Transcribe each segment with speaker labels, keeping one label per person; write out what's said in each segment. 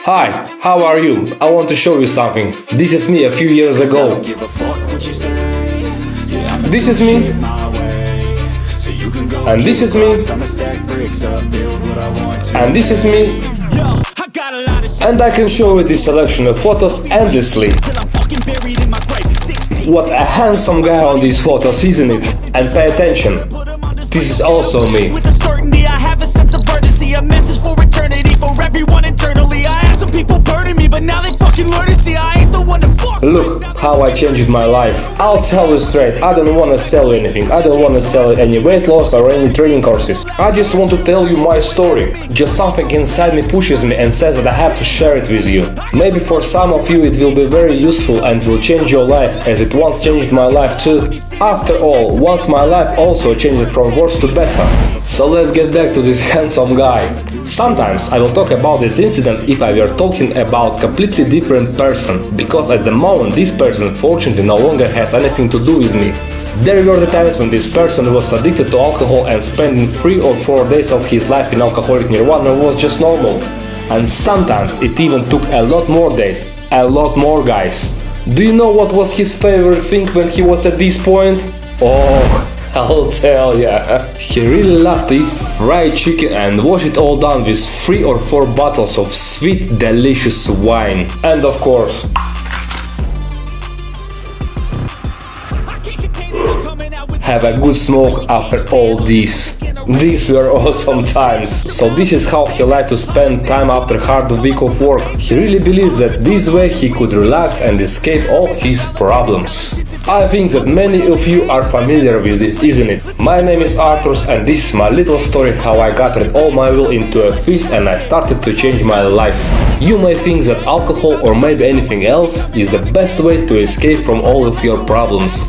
Speaker 1: Hi, how are you? I want to show you something. This is me a few years ago. This is me. And this is me. And this is me. And I can show you this selection of photos endlessly. What a handsome guy on these photos, isn't it? And pay attention. This is also me.
Speaker 2: With a certainty, I have a sense of urgency, a message for eternity for everyone internally. I had some people burning me, but now they fucking learn to see I ain't the one to fuck.
Speaker 1: Look how I changed my life. I'll tell you straight, I don't wanna sell anything. I don't wanna sell any weight loss or any training courses. I just want to tell you my story. Just something inside me pushes me and says that I have to share it with you. Maybe for some of you it will be very useful and will change your life, as it once changed my life too. After all, once my life also changed from worse to better. So let's get back to this handsome guy. Sometimes I will talk about this incident if I were talking about completely different person, because at the moment this person fortunately no longer has anything to do with me. There were the times when this person was addicted to alcohol and spending 3 or 4 days of his life in alcoholic nirvana was just normal. And sometimes it even took a lot more days, a lot more guys. Do you know what was his favorite thing when he was at this point? Oh, I'll tell ya. He really loved to eat fried chicken and wash it all down with 3 or 4 bottles of sweet, delicious wine. And of course, have a good smoke after all this. These were awesome times. So this is how he liked to spend time after a hard week of work. He really believes that this way he could relax and escape all his problems. I think that many of you are familiar with this, isn't it? My name is Arthur and this is my little story how I gathered all my will into a fist and I started to change my life. You may think that alcohol or maybe anything else is the best way to escape from all of your problems.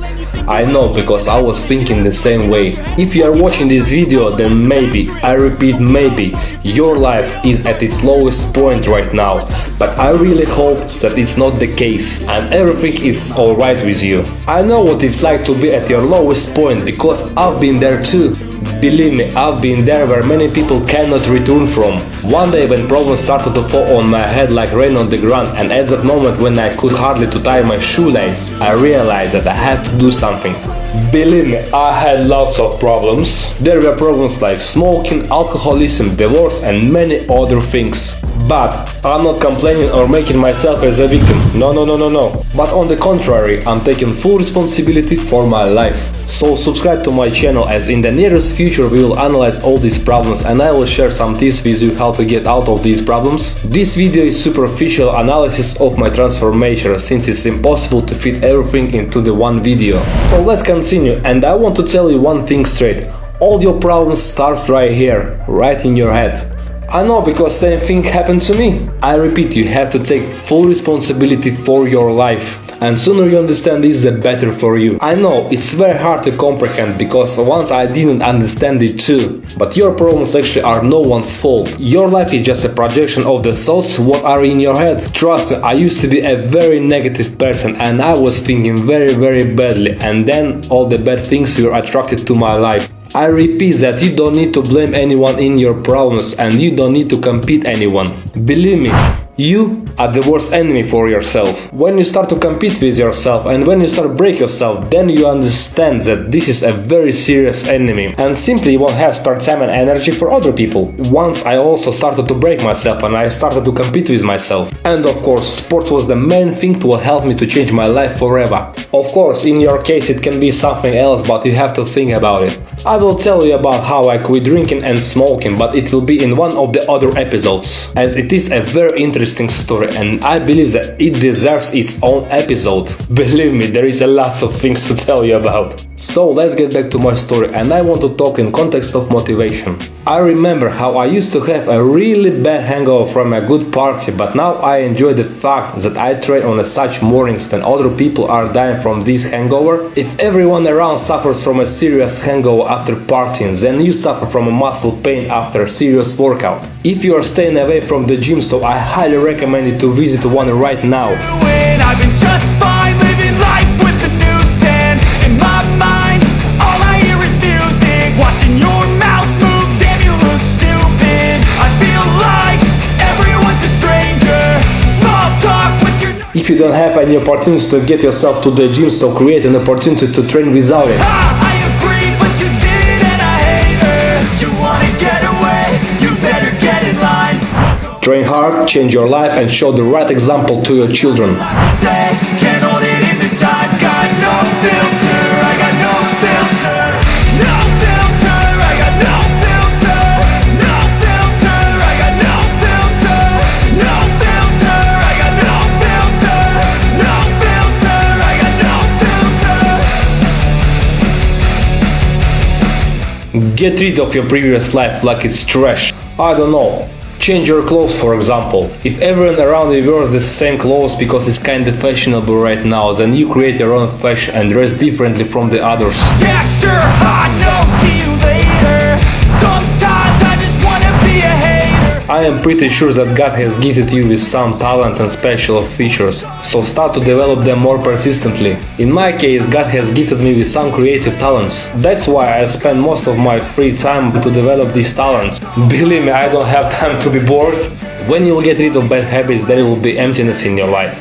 Speaker 1: I know, because I was thinking the same way. If you are watching this video, then maybe, I repeat maybe, your life is at its lowest point right now. But I really hope that it's not the case and everything is alright with you. I know what it's like to be at your lowest point, because I've been there too. Believe me, I've been there where many people cannot return from. One day when problems started to fall on my head like rain on the ground, and at that moment when I could hardly to tie my shoelace, I realized that I had to do something. Believe me, I had lots of problems. There were problems like smoking, alcoholism, divorce and many other things. But I'm not complaining or making myself as a victim. No. But on the contrary, I'm taking full responsibility for my life. So subscribe to my channel, as in the nearest future we will analyze all these problems and I will share some tips with you how to get out of these problems. This video is superficial analysis of my transformation, since it's impossible to fit everything into the one video. So let's continue, and I want to tell you one thing straight. All your problems starts right here, right in your head. I know, because same thing happened to me. I repeat, you have to take full responsibility for your life. And sooner you understand this, the better for you. I know, it's very hard to comprehend, because once I didn't understand it too. But your problems actually are no one's fault. Your life is just a projection of the thoughts what are in your head. Trust me, I used to be a very negative person and I was thinking very badly, and then all the bad things were attracted to my life. I repeat that you don't need to blame anyone in your problems and you don't need to compete anyone. Believe me, you are the worst enemy for yourself. When you start to compete with yourself and when you start to break yourself, then you understand that this is a very serious enemy and simply you won't have spare time and energy for other people. Once I also started to break myself and I started to compete with myself. And of course, sports was the main thing to help me to change my life forever. Of course, in your case it can be something else, but you have to think about it. I will tell you about how I quit drinking and smoking, but it will be in one of the other episodes, as it is a very interesting story and I believe that it deserves its own episode. Believe me, there is a lot of things to tell you about. So let's get back to my story, and I want to talk in context of motivation. I remember how I used to have a really bad hangover from a good party, but now I enjoy the fact that I train on such mornings when other people are dying from this hangover. If everyone around suffers from a serious hangover after partying, then you suffer from a muscle pain after a serious workout. If you are staying away from the gym, so I highly recommend you to visit one right now.
Speaker 2: I've been just fine living life with the noose and in my mind all I hear is music. Watching your mouth move, damn you look stupid. I feel like everyone's a stranger.
Speaker 1: If you don't have any opportunities to get yourself to the gym, so create an opportunity to train without it.
Speaker 2: I agree, but you did and I hate it. You wanna get away, you better get in line.
Speaker 1: Train hard, change your life, and show the right example to your children.
Speaker 2: Say, can't hold it in this time. Got no filter, I got no filter. No filter, I got no filter. No filter, I got no filter. No filter, I got no filter. No filter, I got no filter.
Speaker 1: Get rid of your previous life like it's trash. I don't know. Change your clothes, for example. If everyone around you wears the same clothes because it's kinda fashionable right now, then you create your own fashion and dress differently from the others.
Speaker 2: Yeah, sure, I know, see you later. Sometimes I just wanna be a hater.
Speaker 1: I am pretty sure that God has gifted you with some talents and special features, so start to develop them more persistently. In my case, God has gifted me with some creative talents. That's why I spend most of my free time to develop these talents. Believe me, I don't have time to be bored. When you'll get rid of bad habits, there will be emptiness in your life.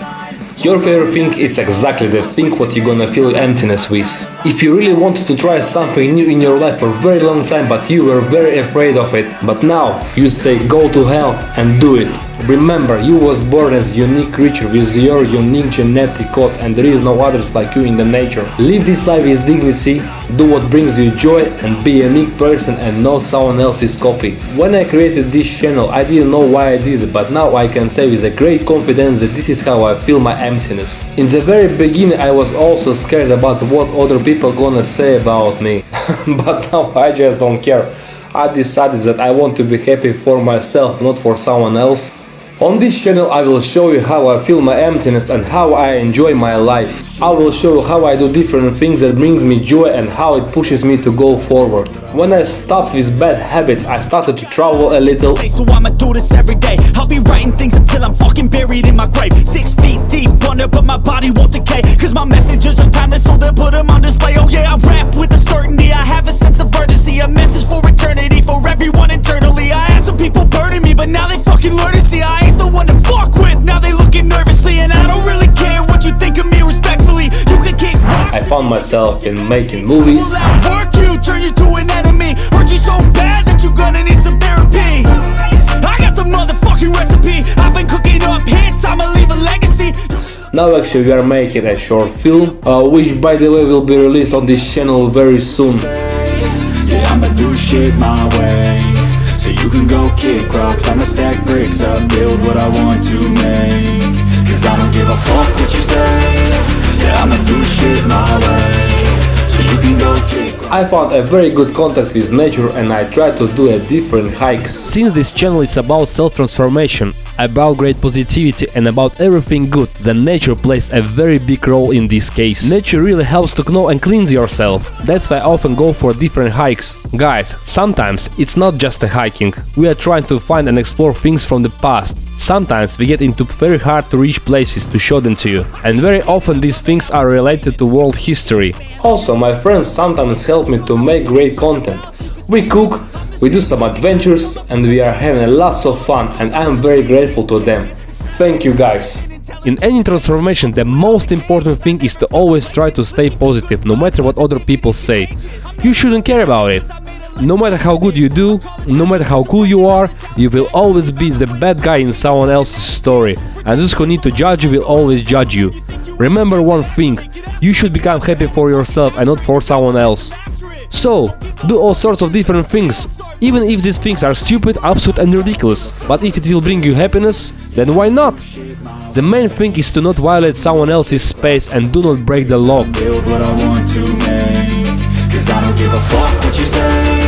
Speaker 1: Your favorite thing is exactly the thing what you're gonna feel emptiness with. If you really wanted to try something new in your life for a very long time, but you were very afraid of it, but now you say go to hell and do it. Remember, you was born as a unique creature with your unique genetic code, and there is no others like you in the nature. Live this life with dignity, do what brings you joy, and be a unique person and not someone else's copy. When I created this channel, I didn't know why I did it, but now I can say with a great confidence that this is how I feel my emptiness. In the very beginning, I was also scared about what other people gonna say about me, but now I just don't care. I decided that I want to be happy for myself, not for someone else. On this channel I will show you how I feel my emptiness and how I enjoy my life. I will show you how I do different things that brings me joy and how it pushes me to go forward. When I stopped with bad habits, I started to travel a little.
Speaker 2: So I'ma do this every day. I'll be writing things until I'm fucking buried in my grave. 6 feet deep under, but my body won't decay. Cause my messages are timeless, so they'll put them on display. Oh yeah, I rap with a certainty. I have a sense of urgency, a message for eternity, for everyone internally. I had some people burning me, but now they fucking learn to see I ain't the one to fuck with. Now they looking nervously, and I don't really care what you think of me respectfully. You can kick rocks.
Speaker 1: I found myself in making movies.
Speaker 2: Work you, turn you to an enemy. Hurt you so bad that you're gonna need some therapy. I got the motherfucking recipe. I've been cooking up hits, I'ma leave a legacy.
Speaker 1: Now actually we are making a short film, which by the way will be released on this channel very soon.
Speaker 3: Yeah, I'ma do shit my way, so you can go kick rocks. I'ma stack bricks up, build what I want to make, cause I don't give a fuck what you say. Yeah, I'ma do shit my way, so you can go kick rocks.
Speaker 1: I found a very good contact with nature and I try to do a different hikes.
Speaker 4: Since this channel is about self-transformation, about great positivity and about everything good, then nature plays a very big role in this case. Nature really helps to know and cleanse yourself. That's why I often go for different hikes. Guys, sometimes it's not just a hiking. We are trying to find and explore things from the past. Sometimes we get into very hard to reach places to show them to you. And very often these things are related to world history.
Speaker 1: Also, my friends sometimes help me to make great content. We cook, we do some adventures, and we are having lots of fun, and I am very grateful to them. Thank you guys.
Speaker 4: In any transformation, the most important thing is to always try to stay positive, no matter what other people say. You shouldn't care about it. No matter how good you do, no matter how cool you are, you will always be the bad guy in someone else's story, and those who need to judge you will always judge you. Remember one thing, you should become happy for yourself and not for someone else. So, do all sorts of different things, even if these things are stupid, absurd and ridiculous, but if it will bring you happiness, then why not? The main thing is to not violate someone else's space and do not break the law.
Speaker 3: Build what I want to make, cause I don't give a fuck what you say.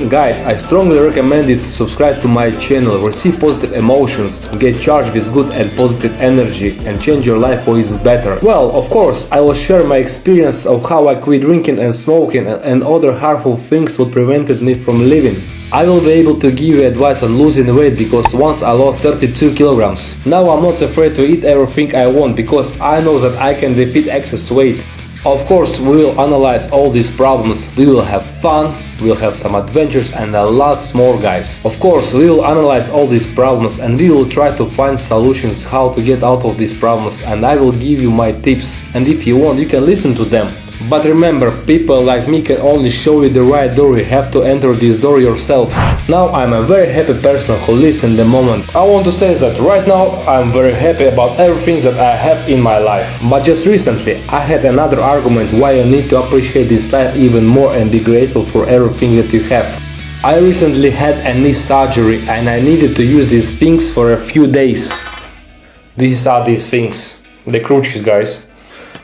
Speaker 1: Guys, I strongly recommend you to subscribe to my channel, receive positive emotions, get charged with good and positive energy, and change your life for its better. Well, of course, I will share my experience of how I quit drinking and smoking and other harmful things what prevented me from living. I will be able to give you advice on losing weight because once I lost 32 kilograms. Now I'm not afraid to eat everything I want because I know that I can defeat excess weight. Of course, we will analyze all these problems, we will have fun, we'll have some adventures and a lot more, guys. Of course, we will analyze all these problems and we will try to find solutions how to get out of these problems, and I will give you my tips, and if you want you can listen to them. But remember, people like me can only show you the right door, you have to enter this door yourself. Now I'm a very happy person who lives in the moment. I want to say that right now I'm very happy about everything that I have in my life. But just recently I had another argument why you need to appreciate this life even more and be grateful for everything that you have. I recently had a knee surgery and I needed to use these things for a few days. These are these things, the crutches, guys.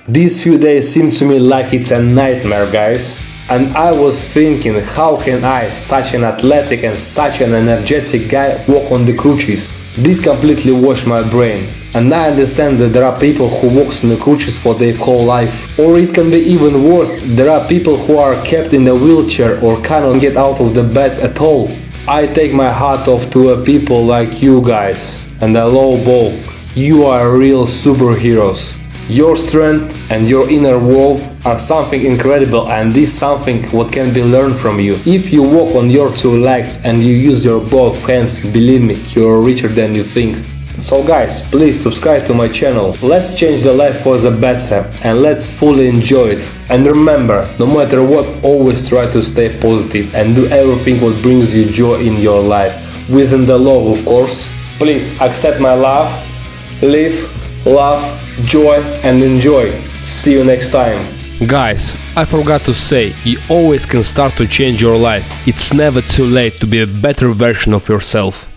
Speaker 1: These few days seem to me like it's a nightmare, guys. And I was thinking, how can I, such an athletic and such an energetic guy, walk on the crutches? This completely washed my brain. And I understand that there are people who walk on the crutches for their whole life. Or it can be even worse, there are people who are kept in a wheelchair or cannot get out of the bed at all. I take my hat off to a people like you guys. And a low ball, you are real superheroes. Your strength and your inner world are something incredible, and this something what can be learned from you. If you walk on your two legs and you use your both hands, believe me, you're richer than you think. So guys, please subscribe to my channel. Let's change the life for the better and let's fully enjoy it. And remember, no matter what, always try to stay positive and do everything what brings you joy in your life. Within the law, of course. Please accept my love, live, love, joy and enjoy. See you next time.
Speaker 4: Guys, I forgot to say, you always can start to change your life. It's never too late to be a better version of yourself.